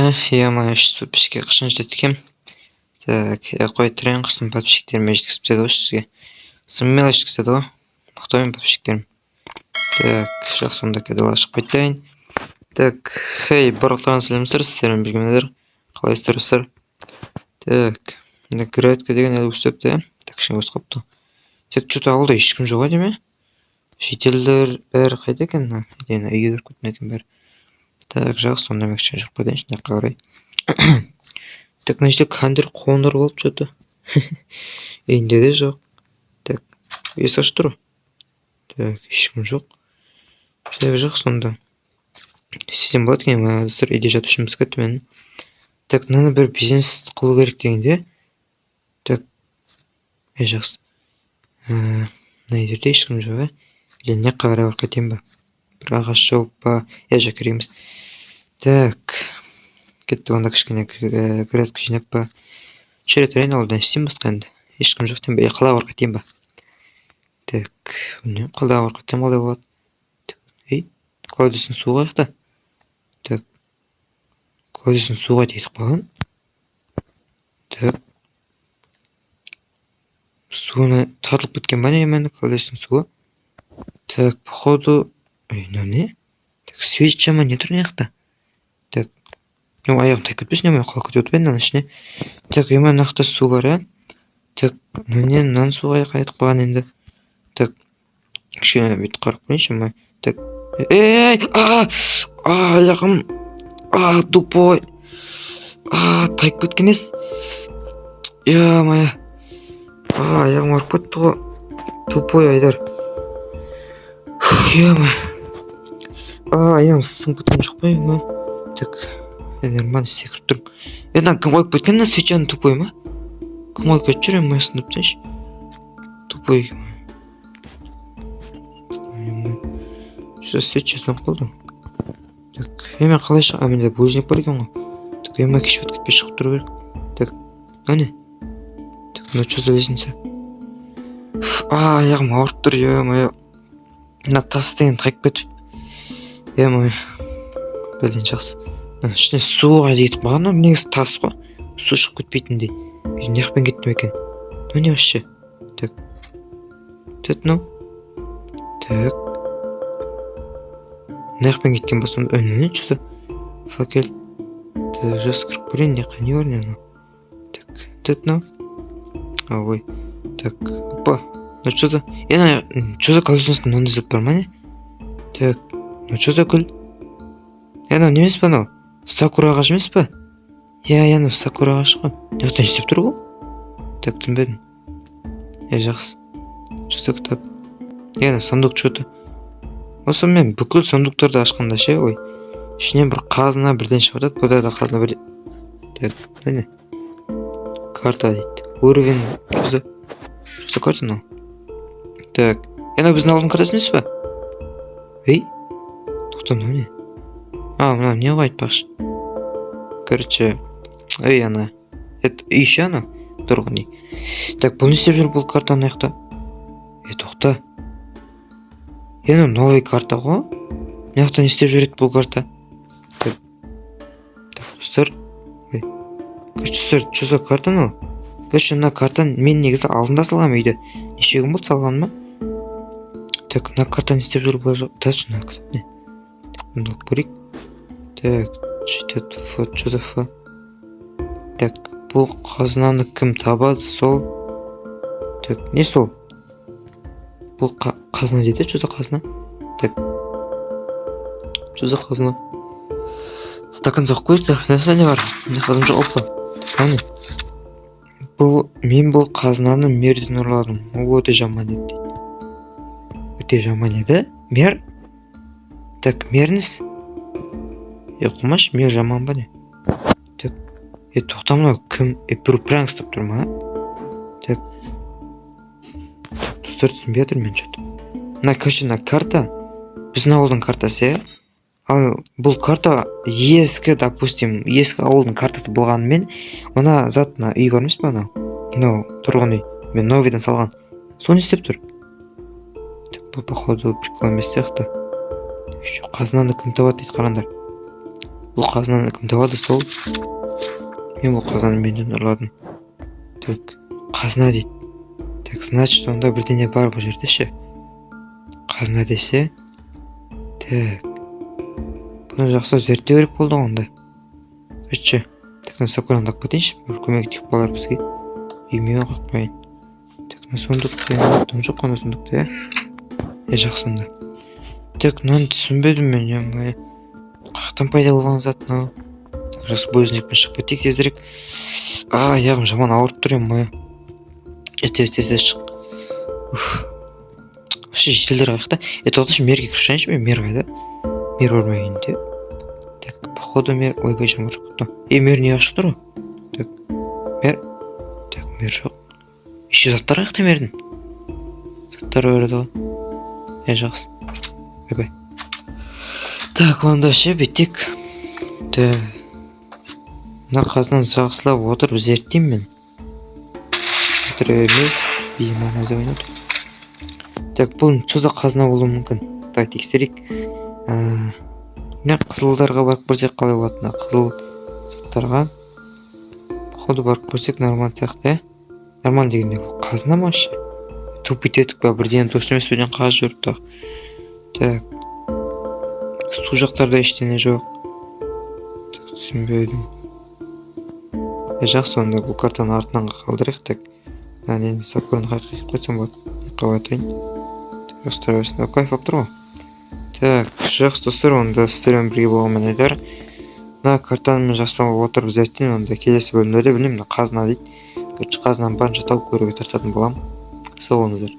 Я сейчас подписчикке қашан жеткем. Так, қой трен қысын подписчиктеріме жеткізіп ғой сізге. Смело жеткізеді ғой. Мақтаймын подписчиктерім. Так, жақсы онда кәдел ашып қайтайын. Так, хей, барлықтарыңызға сәлеметсіздер, сіздермен біргемедер. Қалайсыздар? Так, графика деген әлі өстіпті. Так, кішкене өсіп қапты. Так, что-то ауылда ешкім жоқ деме? Шетелдер бәрі қайда екен? Үйге кіріп кеткен екен бәрі. Так, жақсы онда мен кішкене жүріп кетейін, жаққа қарай. Так, мына жерде кандир қоңыр болып что-то. Үйінде де жоқ. Так, есік ашып тұр. Так, ешкім жоқ. Так, жақсы онда. Істесем болады екен, достар, үйде жатушымыз кетті менің. Так, мынаны бір бизнес қылу керек дегенде. Так, жақсы. Мына жерде ешкім жоқ, или не қарай бар кетейін ба? Бір ағаш жоқ па? Жоқ керек емес. Так, кетті онда кішкене графика жинап па? Жүре тұрайын, ауылдан істейін басқа енді. Ешкім жоқ дейін ба? Қалаға бар кетейін ба? Так, қалаға бар кетсем қалай болады? Қалайдың суға айықта? Так, қалайдың суға дейтік баған? Так, суына тартылып кеткен ба не емен қалайдың суға? Так, походу... не? Так, свет жама не тұр не яқта? Так, аяғым тайып кетпесін, емай қалып кетіп өтпен мынаның ішіне. Так, емай нақты су бар, ә? Так, мынаны суға айтып қалған енді. Так, кішкене бүйтіп қарап көрейінші, емай. Так, аяғым, тупой. Тайып кеткен ес. Емай, аяғым арып кетті ғой. Тупой айдар. Емай. Аяғым сынып кеткен жоқ па, емай. Так, нормально секіріп тұрмын. Мына кім қойып кеткен, мына свечаны тупой ма? Кім қойып кетіп жүр, емай сынып тәнші. Тупой. Что свеча сынып қалды? Так, емай қалай шыға? Менде бөлжінек бар екен ғой. Так, емай кешіп өтіп кетпей шығып тұру керек. Так, әне? Так, мына что за лестница? Аяғым ауырып тұр, емай. Мына тас деген тайып кетіп. Емай. Бәлден жақсы. Ішіне суға дейтік бағана, негізі тас қой. Су шығып кетпейтіндей. Не жақпен кеттім екен? Не вообще? Так. Тет мынау? Так. Не жақпен кеткен болсам, не что-то? Факел. Так, жас кіріп көрейін, не бар не анау? Так. Тет мынау? Ой. Так. Опа. Ну что-то? Что-то колесностың мынандай зат бар ма не? Так. Ну что-то гүл? Анау немес па анау? Сакура ағаш емес па? Анау сакура ағаш қой. Неғыдан істеп тұр ғой? Так, түсінбедім. Жақсы. Что-то кітап. Анау сондук что-то. Осы мен бүкіл сондуктарды ашқанда ше, ой. Ішінен бір қазына бірден шығып жатады, бұда да қазына бірден. Так, не? Карта дейді. Уровень. Что карта мынау? Так. Анау біздің ауылдың картасы емес па? Тоқта, мынау не? Мынау не ғой айтпақшы? Короче, ана. Это еще ана? Тұрғын үй. Так, бұл не істеп жүр бұл картаны аяқта? Тоқта. Анау новый карта ғой? Мынаяқта не істеп жүреді бұл карта? Так, достар. Достар, что за карта мынау? Короче, мына картаны мен негізі алдында салғам үйде. Неше күн болды салған ма? Так, мына картаны істеп жүр бұл жоқ. Дальше мына кітап не? Мынау көрейік. Так, что-то фа. Так, бұл қазынаны кім табады, сол? Так, не сол? Бұл қазына дейді, что-то қазына? Так. Что-то қазына? Стакан жоқ қойды, не бар? Не қазым жоқ, опа. Аны. Мен бұл қазынаны мерден ұрладым. Ол өте жаман еді. Өте жаман еді? Мер? Так, мерніс? Құмаш, мер жаман ба не? Так, тоқта мынау кім? Бір пранк ұстап тұр ма? Так. Достар түсінбей жатыр мен что-то. Мына карта, біздің ауылдың картасы, ал бұл карта ескі, допустим, ескі ауылдың картасы болғанымен, мына зат үй бар емес па анау? Мынау тұрғын үй, мен новыйдан салған. Соны істеп тұр. Так, бұл походу прикол емес сияқты. Қазынаны кім табады дейді қараңдар. Бұл қазынаны кім табады сол? Мен бұл қазынаны менен ұрладым. Так, қазына дейді. Так, значит, онда бірдеңе бар бұл жерде ше. Қазына десе. Так. Бұны жақсы зерттеу керек болды онда. Өтші. Так, Сакураны алып кетейінші. Бір көмек тиіп қалар бізге. Үйме қақпайын. Так, сондықты ұмыттым жоқ қана сондықты, жақсы онда. Так, мынаны түсінбедім мен, я қақтан пайда болған зат мынау. Жақсы бөзінекпен шығып кетейік тезірек. Аяғым жаман ауырып тұр ем. Тез шық. Вообще жителдер қаяқта. Тоқташы мерге кіріп шығайыншы, мен мер қайда? Мер өрмегенде. Так, походу мер. Ойбай жаман жоқ. Мер не ашық тұр ғой? Так, мер. Так, мер жоқ. Еще заттар қаяқта мердің? Заттар өреді ғой. Жақсы. Ойбай. Так, онда ше беттік. Так. Мына қазынан жақсылап отырып зерттеймін мен. Отырып бейман әзі ойнады. Так, бұл чоза қазына болуы мүмкін. Так, тексерейік. Мына қызылдарға барып көрсек қалай болады? Қызыл заттарға. Походу барып көрсек нормально сияқты. Нормально дегенде бұл қазына ма ше? Тупит етіп ба, бірден точно емес бірден қағаз жүріп тағы. Так. Су жақтарда ештеңе жоқ. Түсінбедім. Жақсы, онда бұл картаны артынан қалдырайық. Так. Нәнен Сакураны қайқайып қойсам болады. Қабатайын. Достар арасында кайф алып тұр ғой. Так, жақсы достар, онда сіздермен бірге болғанмен айдар. Мына картаны мен жасап отырып зерттейін, онда келесі бөлімдерде білмеймін, қазына дейді. Қазынаны барынша тауып көруге тырысатын боламын. Сау болыңыздар.